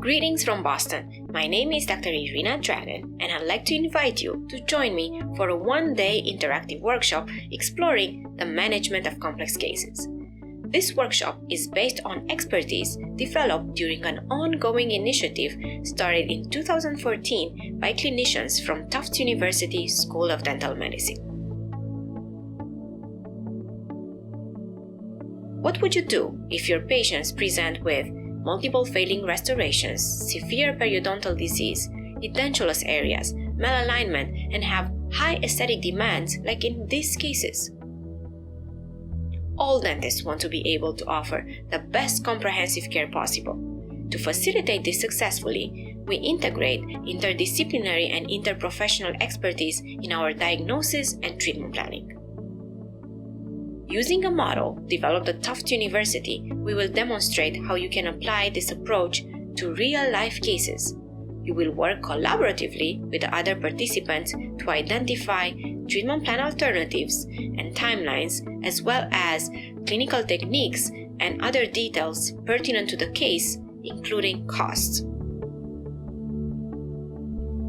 Greetings from Boston. My name is Dr. Irina Dragan, and I'd like to invite you to join me for a one-day interactive workshop exploring the management of complex cases. This workshop is based on expertise developed during an ongoing initiative started in 2014 by clinicians from Tufts University School of Dental Medicine. What would you do if your patients present with multiple failing restorations, severe periodontal disease, edentulous areas, malalignment, and have high aesthetic demands like in these cases? All dentists want to be able to offer the best comprehensive care possible. To facilitate this successfully, we integrate interdisciplinary and interprofessional expertise in our diagnosis and treatment planning. Using a model developed at Tufts University, we will demonstrate how you can apply this approach to real-life cases. You will work collaboratively with the other participants to identify treatment plan alternatives and timelines, as well as clinical techniques and other details pertinent to the case, including costs.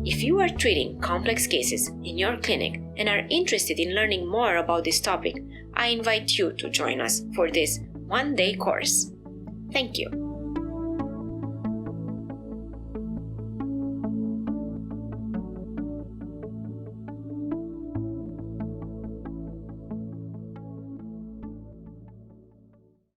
If you are treating complex cases in your clinic and are interested in learning more about this topic, I invite you to join us for this one-day course. Thank you.